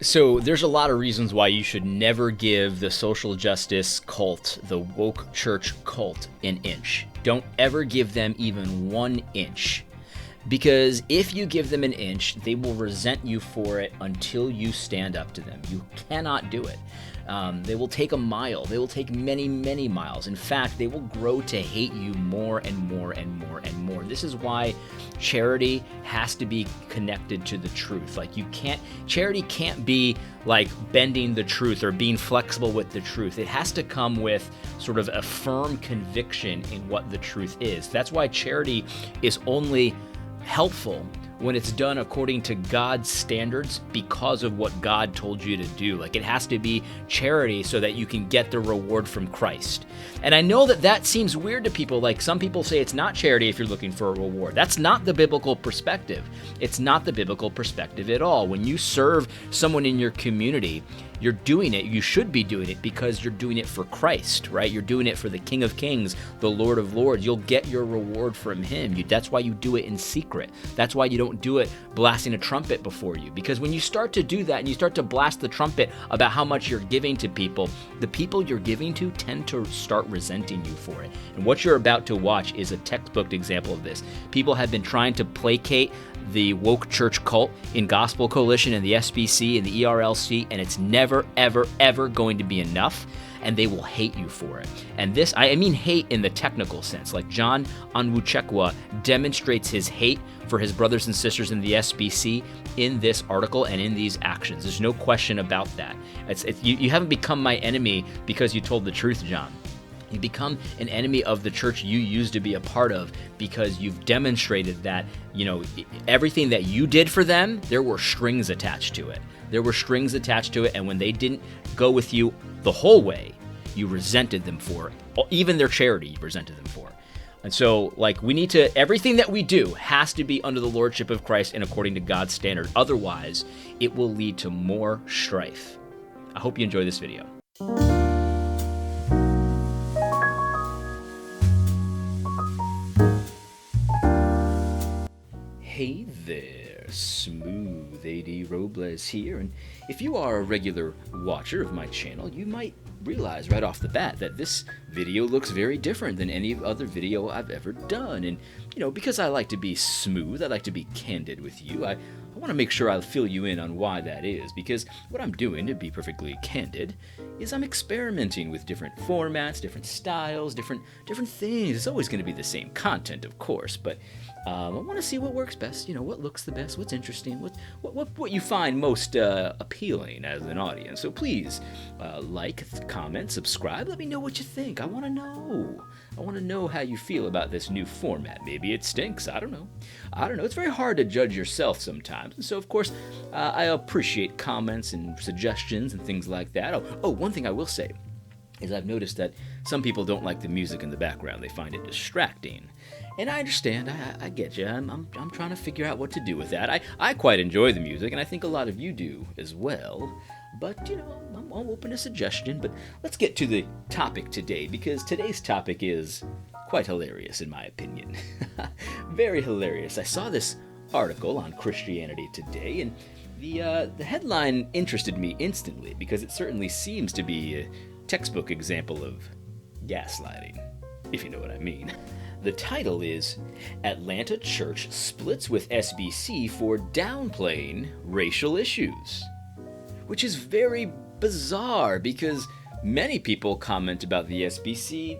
So there's a lot of reasons why you should never give the social justice cult, the woke church cult, an inch. Don't ever give them even 1 inch. Because if you give them an inch, they will resent you for it until you stand up to them. You cannot do it. They will take a mile. They will take many, many miles. In fact, they will grow to hate you more and more and more and more. This is why charity has to be connected to the truth. Like charity can't be like bending the truth or being flexible with the truth. It has to come with sort of a firm conviction in what the truth is. That's why charity is only helpful when it's done according to God's standards because of what God told you to do. Like, it has to be charity so that you can get the reward from Christ. And I know that seems weird to people. Like, some people say it's not charity if you're looking for a reward. That's not the biblical perspective. It's not the biblical perspective at all. When you serve someone in your community, you're doing it, you should be doing it because you're doing it for Christ, right? You're doing it for the King of Kings, the Lord of Lords. You'll get your reward from him. That's why you do it in secret. That's why you don't do it blasting a trumpet before you. Because when you start to do that and you start to blast the trumpet about how much you're giving to people, the people you're giving to tend to start resenting you for it. And what you're about to watch is a textbook example of this. People have been trying to placate the woke church cult in Gospel Coalition and the SBC and the ERLC, and it's never, ever, ever going to be enough, and they will hate you for it. And this, I mean hate in the technical sense. Like, John Onwuchekwa demonstrates his hate for his brothers and sisters in the SBC in this article and in these actions. There's no question about that. You haven't become my enemy because you told the truth, John. You become an enemy of the church you used to be a part of because you've demonstrated that, everything that you did for them, there were strings attached to it. There were strings attached to it, and when they didn't go with you the whole way, you resented them for it. Even their charity, you resented them for. And so, everything that we do has to be under the lordship of Christ and according to God's standard. Otherwise, it will lead to more strife. I hope you enjoy this video. Hey there, Smooth AD Robles here, and if you are a regular watcher of my channel, you might realize right off the bat that this video looks very different than any other video I've ever done. And, because I like to be smooth, I like to be candid with you, I want to make sure I fill you in on why that is, because what I'm doing, to be perfectly candid, is I'm experimenting with different formats, different styles, different things. It's always going to be the same content, of course, but I want to see what works best, what looks the best, what's interesting, what you find most appealing as an audience. So please, like, comment, subscribe, let me know what you think. I want to know. I want to know how you feel about this new format. Maybe it stinks. I don't know. It's very hard to judge yourself sometimes. And so, of course, I appreciate comments and suggestions and things like that. Oh, one thing I will say is I've noticed that some people don't like the music in the background. They find it distracting. And I understand. I get you. I'm trying to figure out what to do with that. I quite enjoy the music, and I think a lot of you do as well. But, I'm open to suggestion. But let's get to the topic today, because today's topic is quite hilarious, in my opinion. Very hilarious. I saw this article on Christianity Today, and the headline interested me instantly, because it certainly seems to be a textbook example of gaslighting, if you know what I mean. The title is, Atlanta Church Splits with SBC for Downplaying Racial Issues, which is very bizarre because many people comment about the SBC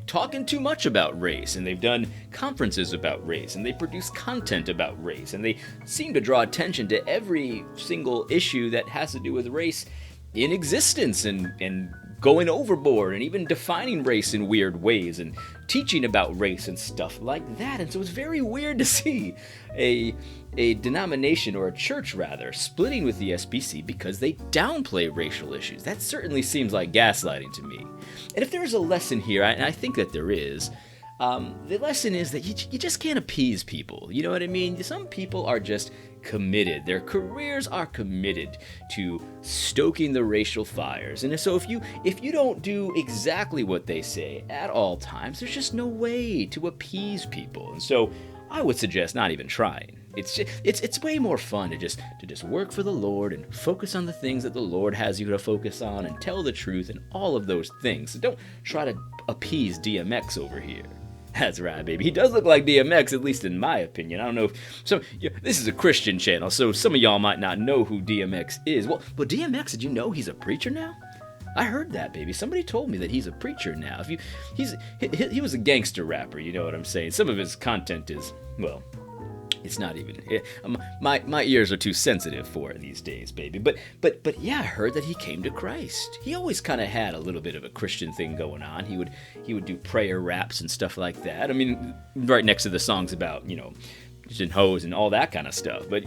talking too much about race, and they've done conferences about race, and they produce content about race, and they seem to draw attention to every single issue that has to do with race in existence, and going overboard, and even defining race in weird ways, and teaching about race and stuff like that. And so it's very weird to see a denomination, or a church rather, splitting with the SBC because they downplay racial issues. That certainly seems like gaslighting to me. And if there's a lesson here, and I think that there is, the lesson is that you just can't appease people. You know what I mean? Some people are just committed. Their careers are committed to stoking the racial fires. And so if you don't do exactly what they say at all times, there's just no way to appease people. And so I would suggest not even trying. It's way more fun to just work for the Lord and focus on the things that the Lord has you to focus on and tell the truth and all of those things. So don't try to appease DMX over here. That's right, baby. He does look like DMX, at least in my opinion. I don't know if this is a Christian channel, so some of y'all might not know who DMX is. Well, but DMX, did you know he's a preacher now? I heard that, baby. Somebody told me that he's a preacher now. He was a gangster rapper, you know what I'm saying? Some of his content is, well, it's not even. My ears are too sensitive for it these days, baby. But yeah, I heard that he came to Christ. He always kind of had a little bit of a Christian thing going on. He would do prayer raps and stuff like that. I mean, right next to the songs about and hoes and all that kind of stuff. But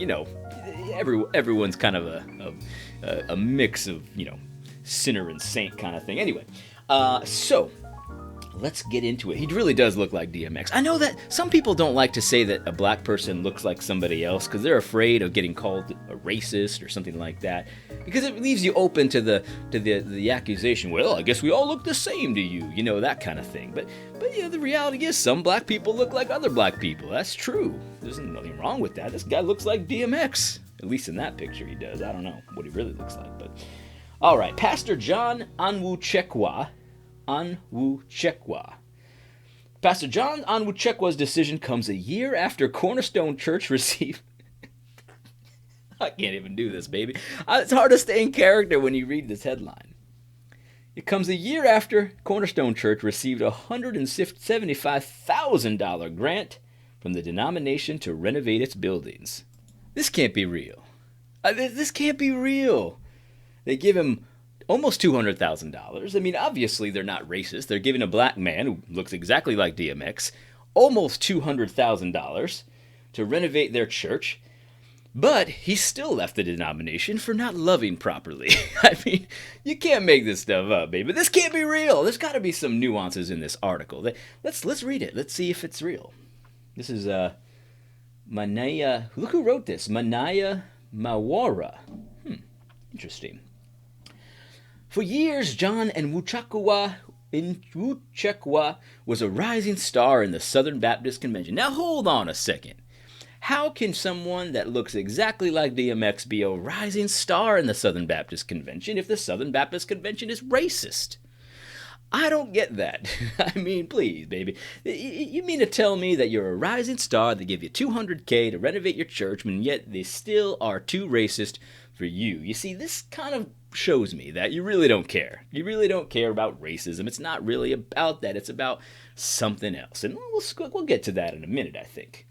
everyone's kind of a mix of sinner and saint kind of thing. Anyway, so let's get into it. He really does look like DMX. I know that some people don't like to say that a black person looks like somebody else because they're afraid of getting called a racist or something like that, because it leaves you open to the accusation, well, I guess we all look the same to you, that kind of thing. But the reality is some black people look like other black people. That's true. There's nothing wrong with that. This guy looks like DMX. At least in that picture he does. I don't know what he really looks like, but all right. Pastor John Onwuchekwa. Pastor John Onwuchekwa's decision comes a year after Cornerstone Church received... I can't even do this, baby. It's hard to stay in character when you read this headline. It comes a year after Cornerstone Church received a $175,000 grant from the denomination to renovate its buildings. This can't be real. This can't be real. They give him almost $200,000. I mean, obviously they're not racist. They're giving a black man who looks exactly like DMX almost $200,000 to renovate their church, but he still left the denomination for not loving properly. I mean, you can't make this stuff up, baby. This can't be real. There's got to be some nuances in this article. Let's read it. Let's see if it's real. This is Manaya. Look who wrote this. Manaya Mawara. Interesting. For years, John Onwuchekwa was a rising star in the Southern Baptist Convention. Now, hold on a second. How can someone that looks exactly like DMX be a rising star in the Southern Baptist Convention if the Southern Baptist Convention is racist? I don't get that. I mean, please, baby. You mean to tell me that you're a rising star, they give you $200K to renovate your church, and yet they still are too racist for you? You see, this kind of shows me that you really don't care. You really don't care about racism. It's not really about that. It's about something else. And we'll get to that in a minute, I think.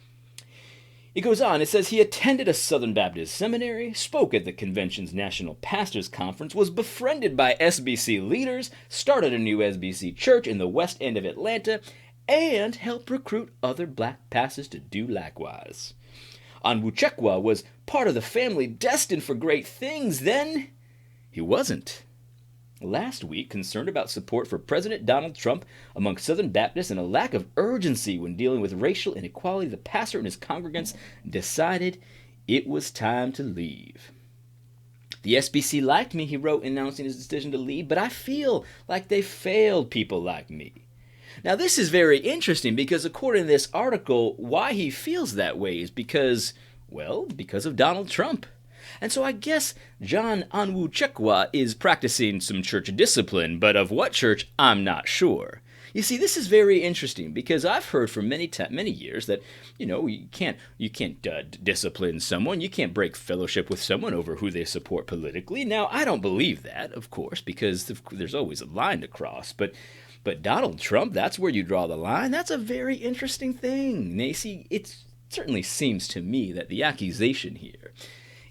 It goes on. It says he attended a Southern Baptist seminary, spoke at the convention's National Pastors Conference, was befriended by SBC leaders, started a new SBC church in the West End of Atlanta, and helped recruit other black pastors to do likewise. Onwuchekwa was part of the family destined for great things. Then he wasn't. Last week, concerned about support for President Donald Trump among Southern Baptists and a lack of urgency when dealing with racial inequality, the pastor and his congregants decided it was time to leave. The SBC liked me, he wrote, announcing his decision to leave, but I feel like they failed people like me. Now, this is very interesting because according to this article, why he feels that way is because of Donald Trump. And so I guess John Onwuchekwa is practicing some church discipline, but of what church, I'm not sure. You see, this is very interesting because I've heard for many years that, you can't discipline someone. You can't break fellowship with someone over who they support politically. Now, I don't believe that, of course, because there's always a line to cross. But Donald Trump, that's where you draw the line. That's a very interesting thing. Now, you see, it certainly seems to me that the accusation here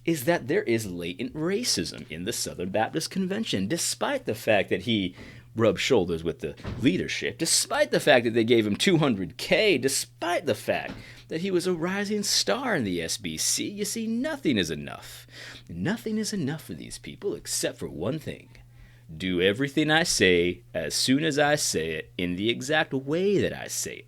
is that there is latent racism in the Southern Baptist Convention, despite the fact that he rubbed shoulders with the leadership, despite the fact that they gave him $200K, despite the fact that he was a rising star in the SBC. You see, nothing is enough. Nothing is enough for these people except for one thing. Do everything I say as soon as I say it in the exact way that I say it.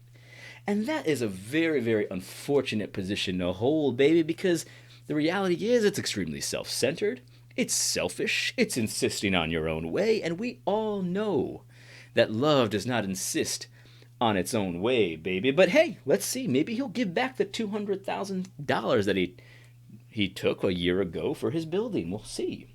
And that is a very, very unfortunate position to hold, baby, because the reality is it's extremely self-centered, it's selfish, it's insisting on your own way, and we all know that love does not insist on its own way, baby. But hey, let's see. Maybe he'll give back the $200,000 that he took a year ago for his building. We'll see.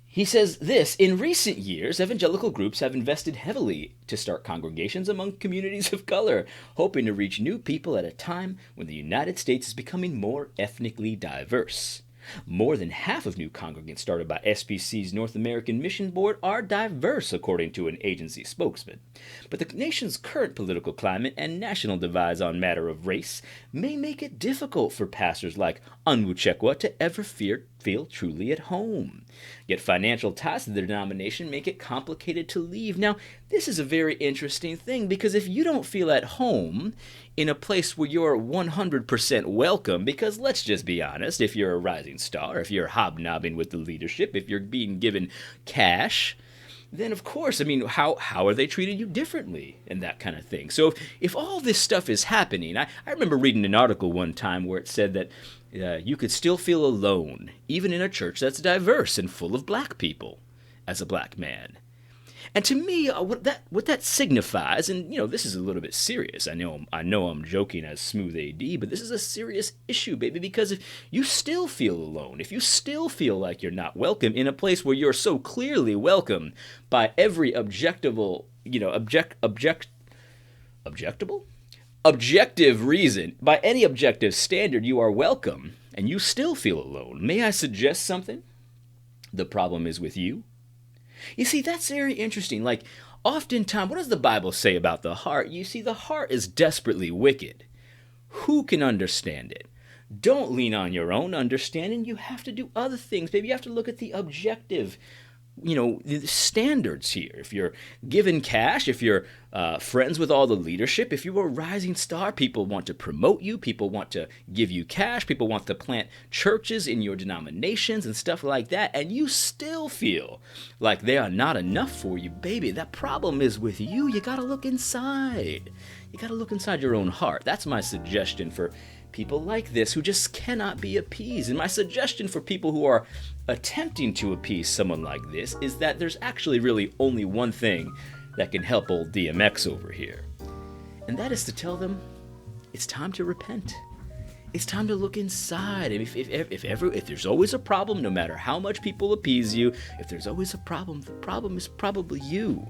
He says this: in recent years, evangelical groups have invested heavily to start congregations among communities of color, hoping to reach new people at a time when the United States is becoming more ethnically diverse. More than half of new congregants started by SBC's North American Mission Board are diverse, according to an agency spokesman. But the nation's current political climate and national divides on matter of race may make it difficult for pastors like Onwuchekwa to ever feel truly at home. Yet financial ties to the denomination make it complicated to leave. Now, this is a very interesting thing, because if you don't feel at home in a place where you're 100% welcome, because let's just be honest, if you're a rising star, if you're hobnobbing with the leadership, if you're being given cash, then of course, I mean, how are they treating you differently and that kind of thing? So if all this stuff is happening, I remember reading an article one time where it said that you could still feel alone, even in a church that's diverse and full of black people, as a black man. And to me, what that signifies, and this is a little bit serious. I know I'm joking as Smooth AD, but this is a serious issue, baby. Because if you still feel alone, if you still feel like you're not welcome in a place where you're so clearly welcome by every objective reason, by any objective standard, you are welcome, and you still feel alone. May I suggest something? The problem is with you. You see, that's very interesting. Like, oftentimes, what does the Bible say about the heart? You see, the heart is desperately wicked. Who can understand it? Don't lean on your own understanding. You have to do other things. Maybe you have to look at the objective, the standards here. If you're given cash, if you're friends with all the leadership, if you're a rising star, people want to promote you, people want to give you cash, people want to plant churches in your denominations and stuff like that, and you still feel like they are not enough for you, baby, that problem is with you. You gotta look inside. You gotta look inside your own heart. That's my suggestion for people like this who just cannot be appeased. And my suggestion for people who are attempting to appease someone like this is that there's actually really only one thing that can help old DMX over here. And that is to tell them it's time to repent. It's time to look inside. And if there's always a problem, no matter how much people appease you, if there's always a problem, the problem is probably you.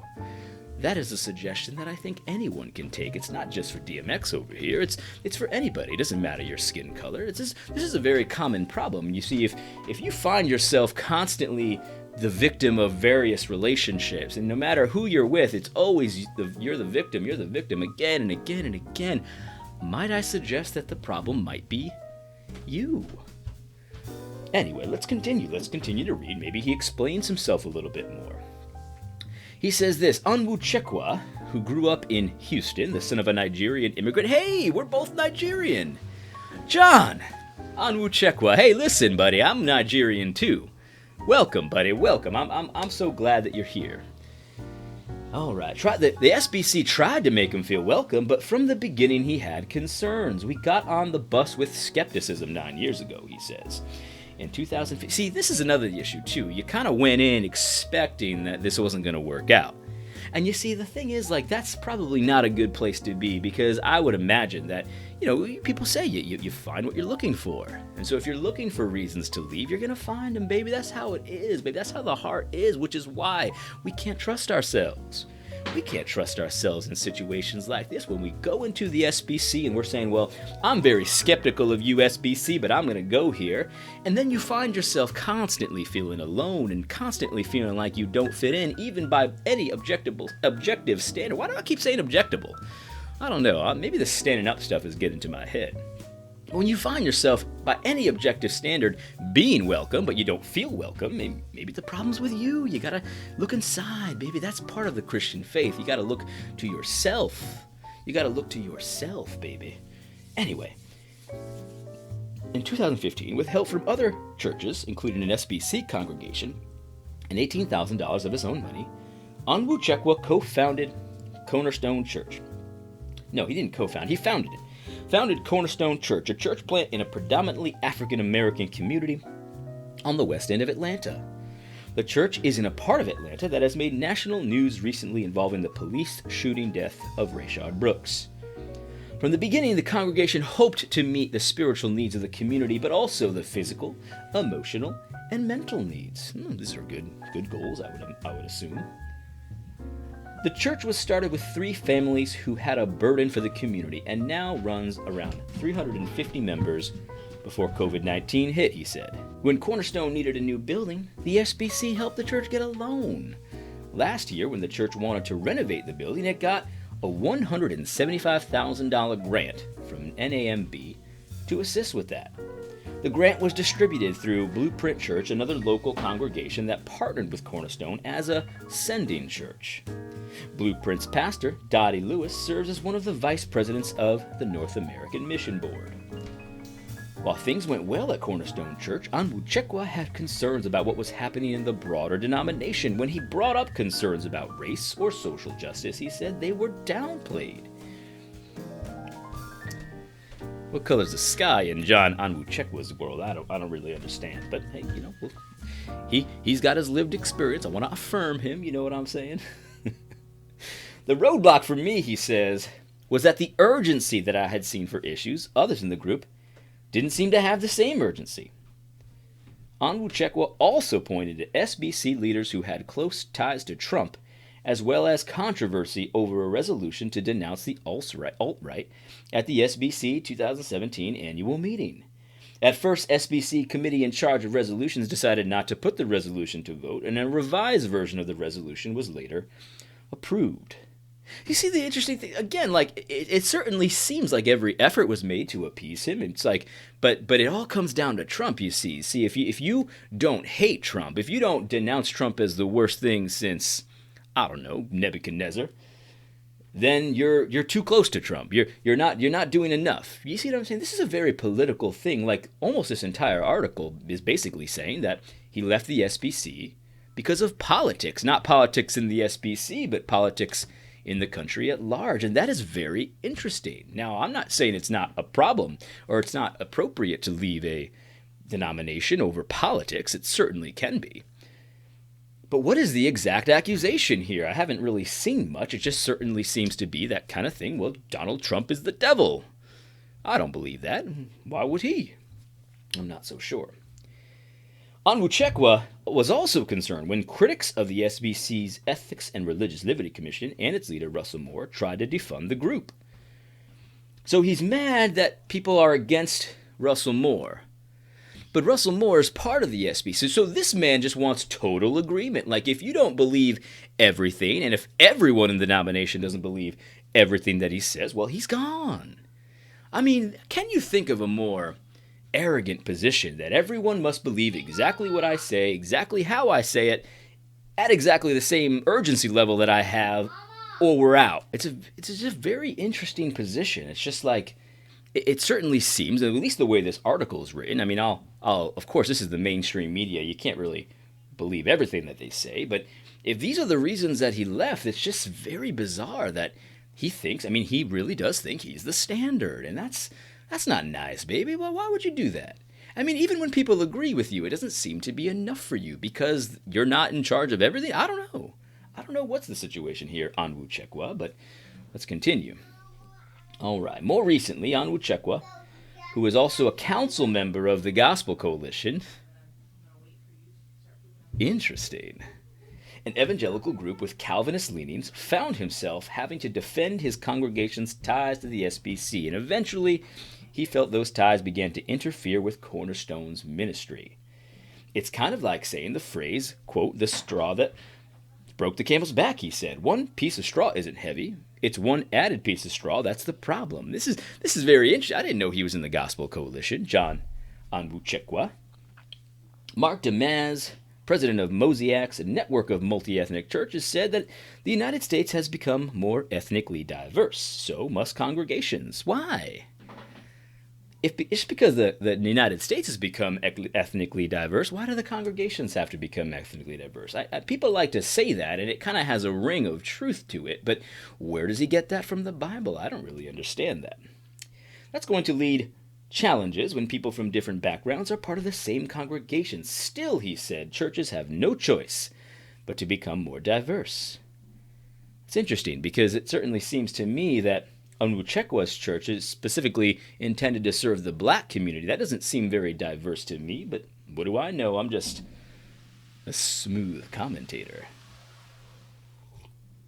That is a suggestion that I think anyone can take. It's not just for DMX over here. It's for anybody. It doesn't matter your skin color. This is a very common problem. You see, if you find yourself constantly the victim of various relationships, and no matter who you're with, it's always you're the victim again and again and again, might I suggest that the problem might be you? Anyway, let's continue. Let's continue to read. Maybe he explains himself a little bit more. He says this: Onwuchekwa, who grew up in Houston, the son of a Nigerian immigrant. Hey, we're both Nigerian. John, Onwuchekwa. Hey, listen, buddy, I'm Nigerian too. Welcome, buddy. Welcome. I'm so glad that you're here. All right. The SBC tried to make him feel welcome, but from the beginning he had concerns. We got on the bus with skepticism 9 years ago, he says. In 2015, see, this is another issue too. You kind of went in expecting that this wasn't going to work out. And you see, the thing is, like, that's probably not a good place to be, because I would imagine that, people say you find what you're looking for. And so if you're looking for reasons to leave, you're going to find them, baby. That's how it is, baby. That's how the heart is, which is why we can't trust ourselves. We can't trust ourselves in situations like this. When we go into the SBC and we're saying, well, I'm very skeptical of you, SBC, but I'm going to go here. And then you find yourself constantly feeling alone and constantly feeling like you don't fit in, even by any objective standard. Why do I keep saying objectable? I don't know. Maybe the standing up stuff is getting to my head. When you find yourself, by any objective standard, being welcome, but you don't feel welcome, maybe the problem's with you. You gotta look inside, baby. That's part of the Christian faith. You gotta look to yourself. You gotta look to yourself, baby. Anyway, in 2015, with help from other churches, including an SBC congregation, and $18,000 of his own money, Onwuchekwa co-founded Cornerstone Church. No, he didn't co-found, he founded it. Founded Cornerstone Church, a church plant in a predominantly African-American community on the west end of Atlanta. The church is in a part of Atlanta that has made national news recently involving the police shooting death of Rayshard Brooks. From the beginning, the congregation hoped to meet the spiritual needs of the community, but also the physical, emotional, and mental needs. These are good goals, I would assume. The church was started with 3 families who had a burden for the community and now runs around 350 members before COVID-19 hit, he said. When Cornerstone needed a new building, the SBC helped the church get a loan. Last year, when the church wanted to renovate the building, it got a $175,000 grant from NAMB to assist with that. The grant was distributed through Blueprint Church, another local congregation that partnered with Cornerstone as a sending church. Blueprint's pastor, Dottie Lewis, serves as one of the vice presidents of the North American Mission Board. While things went well at Cornerstone Church, Onwuchekwa had concerns about what was happening in the broader denomination. When he brought up concerns about race or social justice, he said they were downplayed. What color's the sky in John Onwuchekwa's world? I don't really understand. But hey, he's got his lived experience. I want to affirm him, you know what I'm saying? The roadblock for me, he says, was that the urgency that I had seen for issues, others in the group, didn't seem to have the same urgency. Onwuchekwa also pointed to SBC leaders who had close ties to Trump, as well as controversy over a resolution to denounce the alt-right at the SBC 2017 annual meeting. At first, SBC committee in charge of resolutions decided not to put the resolution to vote, and a revised version of the resolution was later approved. You see the interesting thing again, like it certainly seems like every effort was made to appease him. It's like, but it all comes down to Trump. You see, if you don't hate Trump, if you don't denounce Trump as the worst thing since, I don't know, Nebuchadnezzar, then you're too close to Trump. You're not doing enough. You see what I'm saying? This is a very political thing. Like almost this entire article is basically saying that he left the SBC because of politics, not politics in the SBC, but politics in the country at large. And that is very interesting. Now, I'm not saying it's not a problem or it's not appropriate to leave a denomination over politics. It certainly can be. But what is the exact accusation here? I haven't really seen much. It just certainly seems to be that kind of thing. Well, Donald Trump is the devil. I don't believe that. Why would he? I'm not so sure. Onwuchekwa was also concerned when critics of the SBC's Ethics and Religious Liberty Commission and its leader, Russell Moore, tried to defund the group. So he's mad that people are against Russell Moore. But Russell Moore is part of the SBC, so this man just wants total agreement. Like, if you don't believe everything, and if everyone in the denomination doesn't believe everything that he says, well, he's gone. I mean, can you think of a more arrogant position that everyone must believe exactly what I say, exactly how I say it, at exactly the same urgency level that I have, or we're out? It's just a very interesting position. It's just like, it certainly seems, at least the way this article is written. I mean, I'll of course, this is the mainstream media. You can't really believe everything that they say, but if these are the reasons that he left, it's just very bizarre that he thinks, I mean, he really does think he's the standard, and that's not nice, baby. Well, why would you do that? I mean, even when people agree with you, it doesn't seem to be enough for you because you're not in charge of everything. I don't know. I don't know what's the situation here, Onwuchekwa, but let's continue. All right. More recently, Onwuchekwa, who is also a council member of the Gospel Coalition, interesting, an evangelical group with Calvinist leanings, found himself having to defend his congregation's ties to the SBC, and eventually he felt those ties began to interfere with Cornerstone's ministry. It's kind of like saying the phrase, quote, the straw that broke the camel's back, he said. One piece of straw isn't heavy. It's one added piece of straw that's the problem. This is very interesting. I didn't know he was in the Gospel Coalition. John Onwuchekwa. Mark DeMaz, president of Mosaics, a network of multi-ethnic churches, said that the United States has become more ethnically diverse. So must congregations. Why? If it's because the United States has become ethnically diverse, why do the congregations have to become ethnically diverse? People like to say that, and it kind of has a ring of truth to it, but where does he get that from the Bible? I don't really understand that. That's going to lead challenges when people from different backgrounds are part of the same congregation. Still, he said, churches have no choice but to become more diverse. It's interesting because it certainly seems to me that Onwuchekwa's church is specifically intended to serve the black community. That doesn't seem very diverse to me, but what do I know? I'm just a smooth commentator.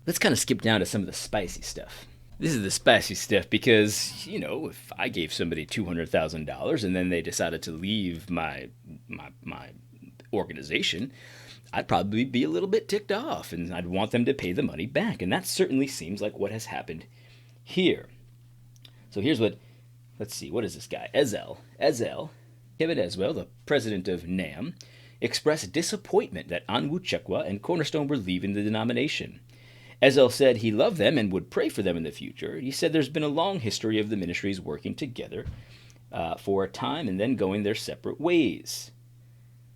Let's kind of skip down to some of the spicy stuff. This is the spicy stuff because, if I gave somebody $200,000 and then they decided to leave my organization, I'd probably be a little bit ticked off and I'd want them to pay the money back. And that certainly seems like what has happened here. So here's what is this guy? Kevin Ezell, the president of NAM, expressed disappointment that Onwuchekwa and Cornerstone were leaving the denomination. Ezell said he loved them and would pray for them in the future. He said there's been a long history of the ministries working together for a time and then going their separate ways.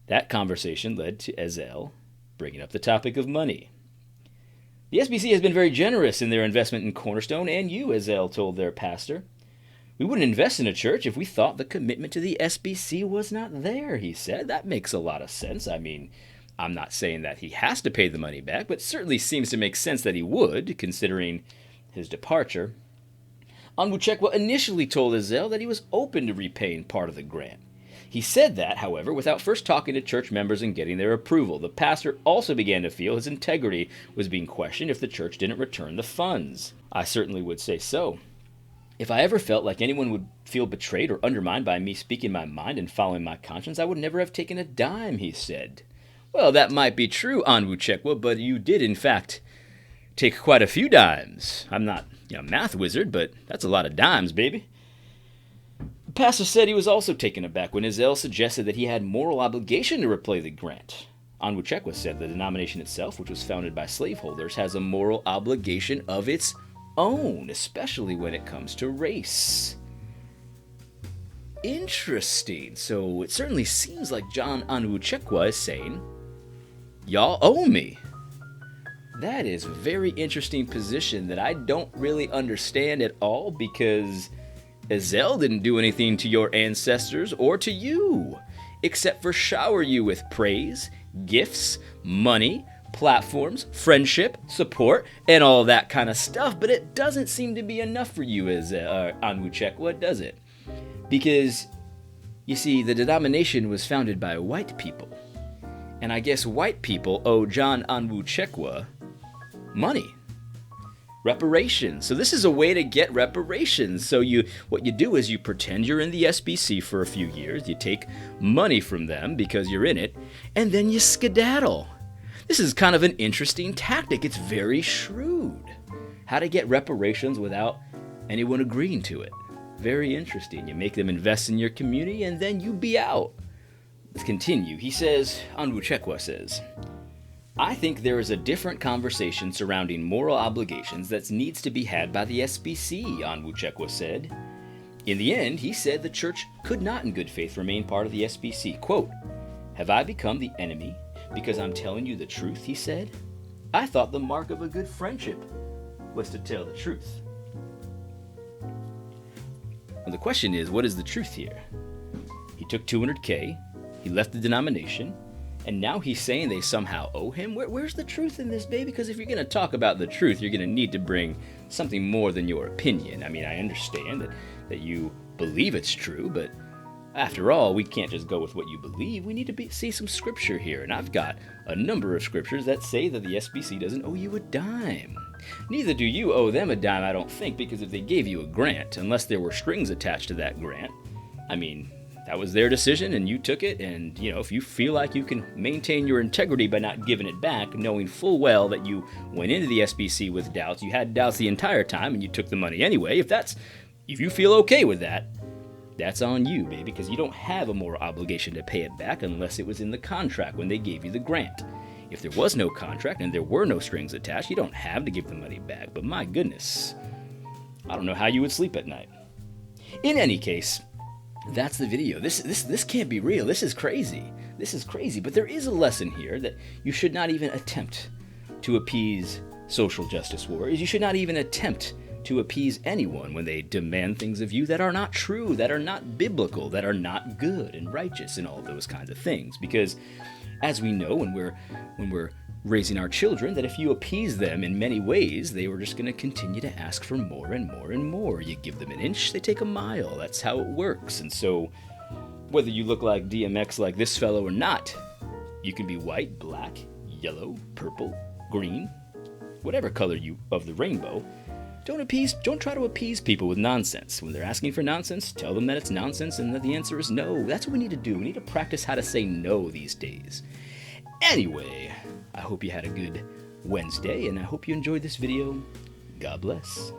That conversation led to Ezell bringing up the topic of money. The SBC has been very generous in their investment in Cornerstone and you, Ezell told their pastor. We wouldn't invest in a church if we thought the commitment to the SBC was not there, he said. That makes a lot of sense. I mean, I'm not saying that he has to pay the money back, but it certainly seems to make sense that he would, considering his departure. Onwuchekwa initially told Ezell that he was open to repaying part of the grant. He said that, however, without first talking to church members and getting their approval. The pastor also began to feel his integrity was being questioned if the church didn't return the funds. I certainly would say so. If I ever felt like anyone would feel betrayed or undermined by me speaking my mind and following my conscience, I would never have taken a dime, he said. Well, that might be true, Onwuchekwa, but you did, in fact, take quite a few dimes. I'm not a math wizard, but that's a lot of dimes, baby. The pastor said he was also taken aback when Ezell suggested that he had moral obligation to repay the grant. Onwuchekwa said the denomination itself, which was founded by slaveholders, has a moral obligation of its own, especially when it comes to race. Interesting. So it certainly seems like John Onwuchekwa is saying, y'all owe me. That is a very interesting position that I don't really understand at all because Ezell didn't do anything to your ancestors or to you, except for shower you with praise, gifts, money, platforms, friendship, support, and all that kind of stuff, but it doesn't seem to be enough for you as Onwuchekwa, does it? Because, you see, the denomination was founded by white people, and I guess white people owe John Onwuchekwa money. Reparations. So this is a way to get reparations. So what you do is you pretend you're in the SBC for a few years, you take money from them because you're in it, and then you skedaddle. This is kind of an interesting tactic. It's very shrewd. How to get reparations without anyone agreeing to it. Very interesting. You make them invest in your community and then you be out. Let's continue. He says, Onwuchekwa says, I think there is a different conversation surrounding moral obligations that needs to be had by the SBC, Onwuchekwa said. In the end, he said the church could not in good faith remain part of the SBC. Quote, have I become the enemy because I'm telling you the truth, he said. I thought the mark of a good friendship was to tell the truth. Well, the question is, what is the truth here? He took $200K, he left the denomination, and now he's saying they somehow owe him? Where's the truth in this, baby? Because if you're going to talk about the truth, you're going to need to bring something more than your opinion. I mean, I understand that you believe it's true, but after all, we can't just go with what you believe. We need to see some scripture here, and I've got a number of scriptures that say that the SBC doesn't owe you a dime. Neither do you owe them a dime, I don't think, because if they gave you a grant, unless there were strings attached to that grant, I mean, that was their decision and you took it, and if you feel like you can maintain your integrity by not giving it back, knowing full well that you went into the SBC with doubts, you had doubts the entire time and you took the money anyway, if you feel okay with that, that's on you, baby, because you don't have a moral obligation to pay it back unless it was in the contract when they gave you the grant. If there was no contract and there were no strings attached, you don't have to give the money back, but my goodness, I don't know how you would sleep at night. In any case, that's the video. This can't be real. This is crazy. This is crazy. But there is a lesson here that you should not even attempt to appease social justice warriors. You should not even attempt to appease anyone when they demand things of you that are not true, that are not biblical, that are not good and righteous and all those kinds of things. Because as we know when we're raising our children, that if you appease them in many ways, they were just going to continue to ask for more and more and more. You give them an inch, they take a mile. That's how it works. And so whether you look like DMX like this fellow or not, you can be white, black, yellow, purple, green, whatever color of the rainbow. Don't try to appease people with nonsense. When they're asking for nonsense, tell them that it's nonsense and that the answer is no. That's what we need to do. We need to practice how to say no these days. Anyway, I hope you had a good Wednesday, and I hope you enjoyed this video. God bless.